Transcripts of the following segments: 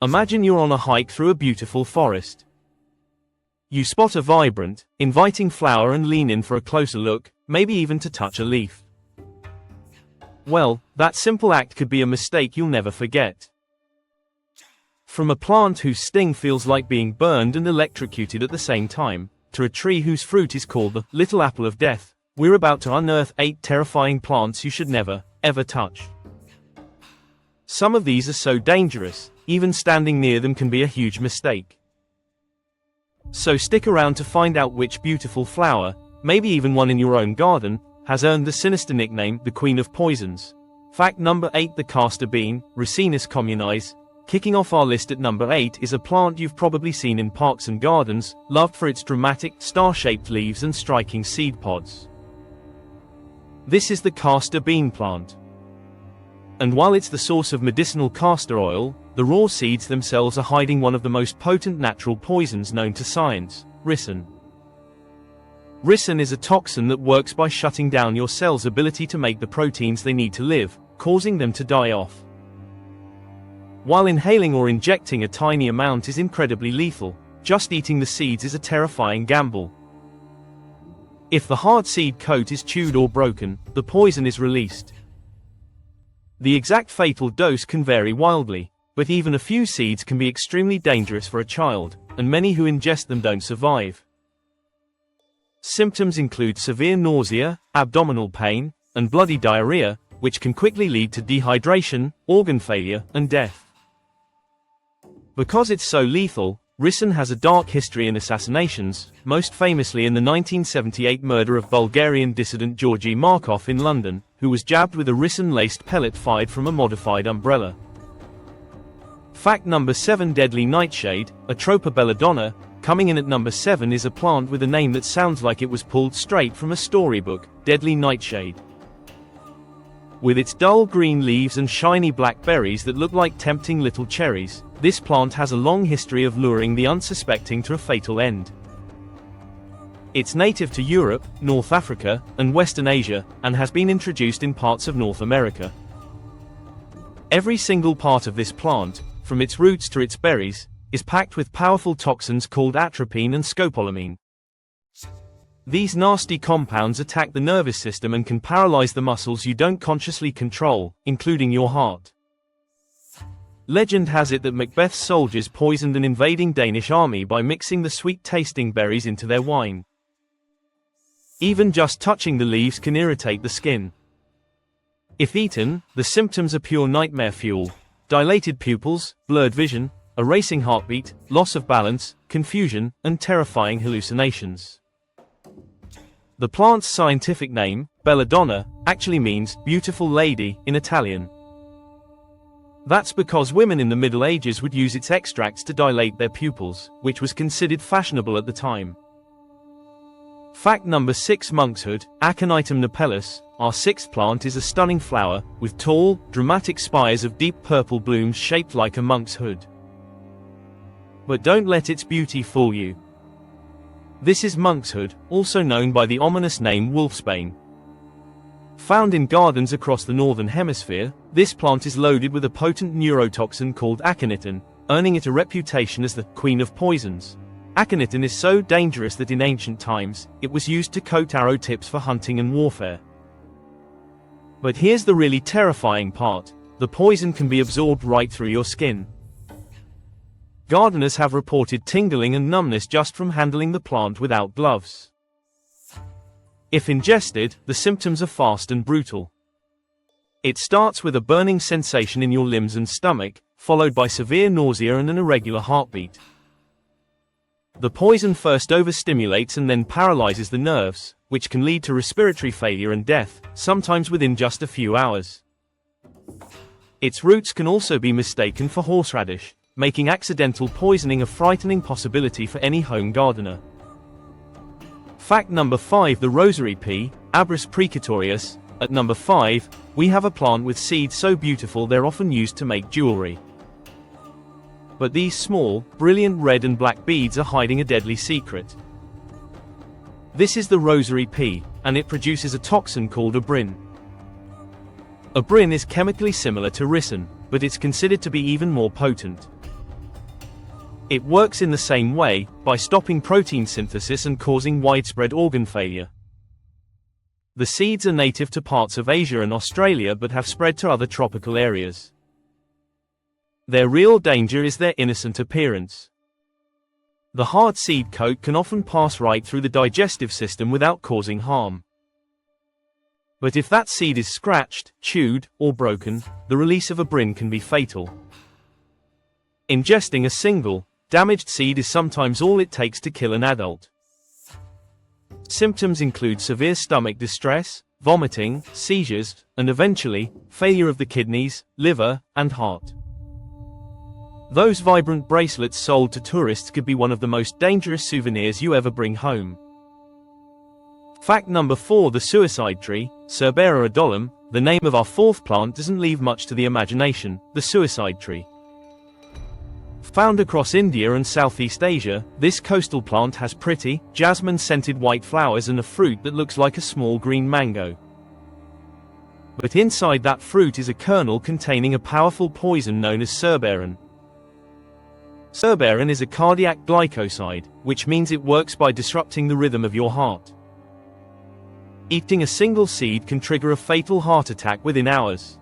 Imagine you're on a hike through a beautiful forest. You spot a vibrant, inviting flower and lean in for a closer look, maybe even to touch a leaf. Well, that simple act could be a mistake you'll never forget. From a plant whose sting feels like being burned and electrocuted at the same time, to a tree whose fruit is called the little apple of death, we're about to unearth 8 terrifying plants you should never, ever touch. Some of these are so dangerous, even standing near them can be a huge mistake. So stick around to find out which beautiful flower, maybe even one in your own garden, has earned the sinister nickname, the Queen of Poisons. Fact number 8: the castor bean, Ricinus communis. Kicking off our list at number 8 is a plant you've probably seen in parks and gardens, loved for its dramatic, star-shaped leaves and striking seed pods. This is the castor bean plant. And while it's the source of medicinal castor oil, the raw seeds themselves are hiding one of the most potent natural poisons known to science: ricin. Ricin is a toxin that works by shutting down your cells' ability to make the proteins they need to live, causing them to die off. While inhaling or injecting a tiny amount is incredibly lethal, just eating the seeds is a terrifying gamble. If the hard seed coat is chewed or broken, the poison is released. The exact fatal dose can vary wildly, but even a few seeds can be extremely dangerous for a child, and many who ingest them don't survive. Symptoms include severe nausea, abdominal pain, and bloody diarrhea, which can quickly lead to dehydration, organ failure, and death. Because it's so lethal, ricin has a dark history in assassinations, most famously in the 1978 murder of Bulgarian dissident Georgi Markov in London, who was jabbed with a ricin-laced pellet fired from a modified umbrella. Fact number 7: Deadly Nightshade, Atropa belladonna. Coming in at number 7 is a plant with a name that sounds like it was pulled straight from a storybook: Deadly Nightshade. With its dull green leaves and shiny black berries that look like tempting little cherries, this plant has a long history of luring the unsuspecting to a fatal end. It's native to Europe, North Africa, and Western Asia, and has been introduced in parts of North America. Every single part of this plant, from its roots to its berries, is packed with powerful toxins called atropine and scopolamine. These nasty compounds attack the nervous system and can paralyze the muscles you don't consciously control, including your heart. Legend has it that Macbeth's soldiers poisoned an invading Danish army by mixing the sweet-tasting berries into their wine. Even just touching the leaves can irritate the skin. If eaten, the symptoms are pure nightmare fuel: dilated pupils, blurred vision, a racing heartbeat, loss of balance, confusion, and terrifying hallucinations. The plant's scientific name, belladonna, actually means beautiful lady in Italian. That's because women in the Middle Ages would use its extracts to dilate their pupils, which was considered fashionable at the time. Fact number 6: Monkshood, Aconitum napellus. Our 6th plant is a stunning flower, with tall, dramatic spires of deep purple blooms shaped like a monk's hood. But don't let its beauty fool you. This is monkshood, also known by the ominous name wolfsbane. Found in gardens across the northern hemisphere, this plant is loaded with a potent neurotoxin called aconitin, earning it a reputation as the Queen of Poisons. Aconitin is so dangerous that in ancient times, it was used to coat arrow tips for hunting and warfare. But here's the really terrifying part: the poison can be absorbed right through your skin. Gardeners have reported tingling and numbness just from handling the plant without gloves. If ingested, the symptoms are fast and brutal. It starts with a burning sensation in your limbs and stomach, followed by severe nausea and an irregular heartbeat. The poison first overstimulates and then paralyzes the nerves, which can lead to respiratory failure and death, sometimes within just a few hours. Its roots can also be mistaken for horseradish, making accidental poisoning a frightening possibility for any home gardener. Fact number 5: the Rosary Pea, Abris precatorius. At number 5, we have a plant with seeds so beautiful they're often used to make jewelry. But these small, brilliant red and black beads are hiding a deadly secret. This is the Rosary Pea, and it produces a toxin called abrin. Abrin is chemically similar to ricin, but it's considered to be even more potent. It works in the same way, by stopping protein synthesis and causing widespread organ failure. The seeds are native to parts of Asia and Australia but have spread to other tropical areas. Their real danger is their innocent appearance. The hard seed coat can often pass right through the digestive system without causing harm. But if that seed is scratched, chewed, or broken, the release of abrin can be fatal. Ingesting a single, damaged seed is sometimes all it takes to kill an adult. Symptoms include severe stomach distress, vomiting, seizures, and eventually, failure of the kidneys, liver, and heart. Those vibrant bracelets sold to tourists could be one of the most dangerous souvenirs you ever bring home. Fact number 4: the suicide tree, Cerbera odolum. The name of our fourth plant doesn't leave much to the imagination, the suicide tree. Found across India and Southeast Asia, this coastal plant has pretty, jasmine-scented white flowers and a fruit that looks like a small green mango. But inside that fruit is a kernel containing a powerful poison known as cerberin. Cerberin is a cardiac glycoside, which means it works by disrupting the rhythm of your heart. Eating a single seed can trigger a fatal heart attack within hours.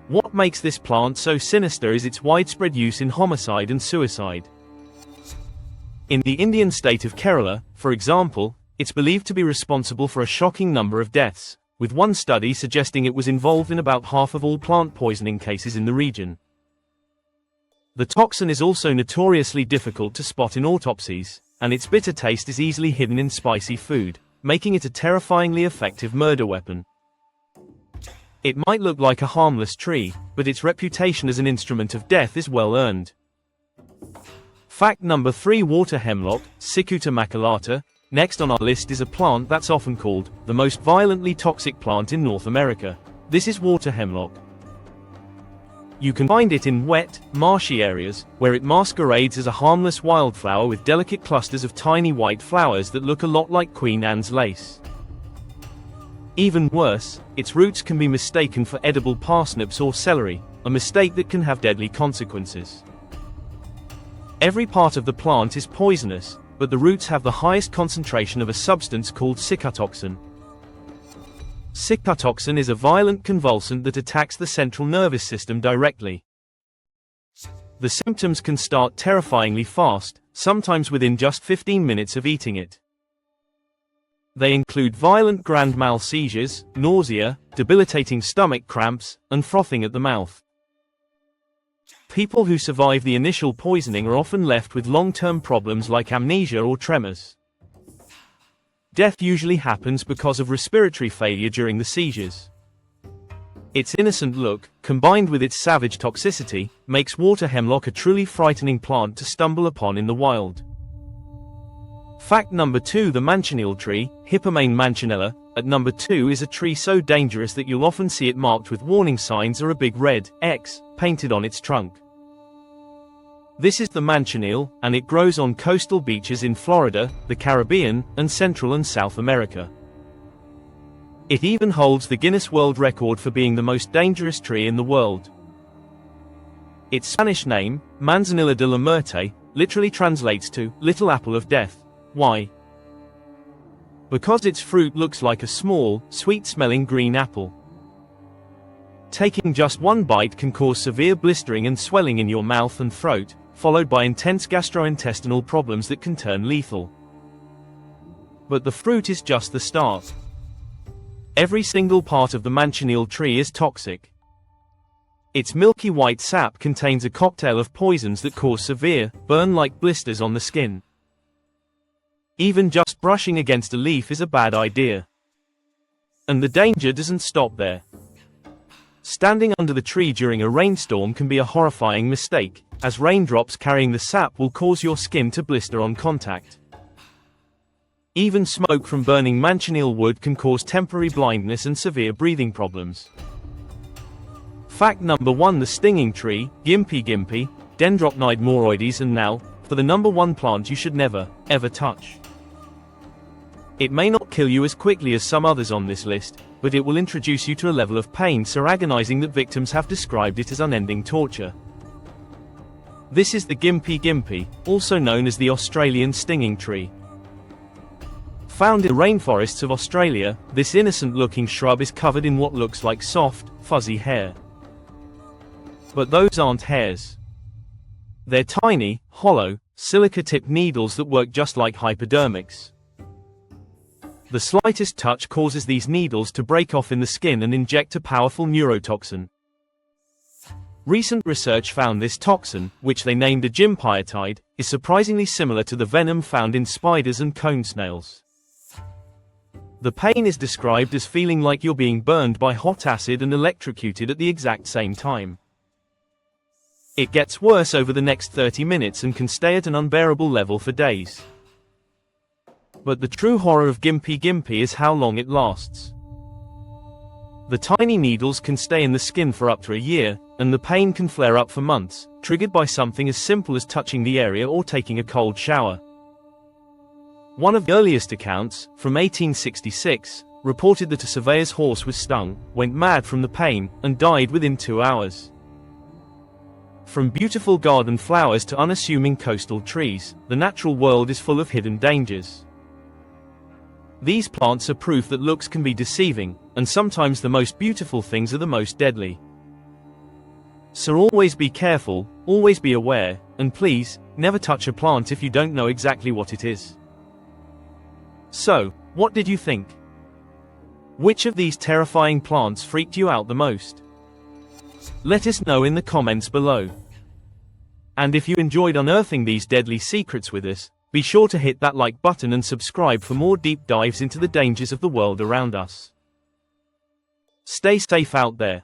What makes this plant so sinister is its widespread use in homicide and suicide. In the Indian state of Kerala, for example, it's believed to be responsible for a shocking number of deaths, with one study suggesting it was involved in about half of all plant poisoning cases in the region. The toxin is also notoriously difficult to spot in autopsies, and its bitter taste is easily hidden in spicy food, making it a terrifyingly effective murder weapon. It might look like a harmless tree, but its reputation as an instrument of death is well earned. Fact number 3: water hemlock, Cicuta maculata. Next on our list is a plant that's often called the most violently toxic plant in North America. This is water hemlock. You can find it in wet, marshy areas, where it masquerades as a harmless wildflower with delicate clusters of tiny white flowers that look a lot like Queen Anne's lace. Even worse, its roots can be mistaken for edible parsnips or celery, a mistake that can have deadly consequences. Every part of the plant is poisonous, but the roots have the highest concentration of a substance called cicutoxin. Cicutoxin is a violent convulsant that attacks the central nervous system directly. The symptoms can start terrifyingly fast, sometimes within just 15 minutes of eating it. They include violent grand mal seizures, nausea, debilitating stomach cramps, and frothing at the mouth. People who survive the initial poisoning are often left with long-term problems like amnesia or tremors. Death usually happens because of respiratory failure during the seizures. Its innocent look, combined with its savage toxicity, makes water hemlock a truly frightening plant to stumble upon in the wild. Fact number 2: the Manchineel Tree, Hippomane manchinella. At number 2 is a tree so dangerous that you'll often see it marked with warning signs or a big red X painted on its trunk. This is the Manchineel, and it grows on coastal beaches in Florida, the Caribbean, and Central and South America. It even holds the Guinness World Record for being the most dangerous tree in the world. Its Spanish name, Manzanilla de la Muerte, literally translates to Little Apple of Death. Why? Because its fruit looks like a small, sweet-smelling green apple. Taking just one bite can cause severe blistering and swelling in your mouth and throat, followed by intense gastrointestinal problems that can turn lethal. But the fruit is just the start. Every single part of the Manchineel tree is toxic. Its milky white sap contains a cocktail of poisons that cause severe, burn-like blisters on the skin. Even just brushing against a leaf is a bad idea. And the danger doesn't stop there. Standing under the tree during a rainstorm can be a horrifying mistake, as raindrops carrying the sap will cause your skin to blister on contact. Even smoke from burning Manchineel wood can cause temporary blindness and severe breathing problems. Fact number 1: the stinging tree, Gympie-Gympie, Dendrocnide moroides. And now, for the number 1 plant you should never, ever touch. It may not kill you as quickly as some others on this list, but it will introduce you to a level of pain so agonizing that victims have described it as unending torture. This is the Gympie-Gympie, also known as the Australian stinging tree. Found in the rainforests of Australia, this innocent-looking shrub is covered in what looks like soft, fuzzy hair. But those aren't hairs. They're tiny, hollow, silica-tipped needles that work just like hypodermics. The slightest touch causes these needles to break off in the skin and inject a powerful neurotoxin. Recent research found this toxin, which they named a gympie-gympie, is surprisingly similar to the venom found in spiders and cone snails. The pain is described as feeling like you're being burned by hot acid and electrocuted at the exact same time. It gets worse over the next 30 minutes and can stay at an unbearable level for days. But the true horror of Gympie-Gympie is how long it lasts. The tiny needles can stay in the skin for up to a year, and the pain can flare up for months, triggered by something as simple as touching the area or taking a cold shower. One of the earliest accounts, from 1866, reported that a surveyor's horse was stung, went mad from the pain, and died within 2 hours. From beautiful garden flowers to unassuming coastal trees, the natural world is full of hidden dangers. These plants are proof that looks can be deceiving, and sometimes the most beautiful things are the most deadly. So always be careful, always be aware, and please, never touch a plant if you don't know exactly what it is. So, what did you think? Which of these terrifying plants freaked you out the most? Let us know in the comments below. And if you enjoyed unearthing these deadly secrets with us, be sure to hit that like button and subscribe for more deep dives into the dangers of the world around us. Stay safe out there.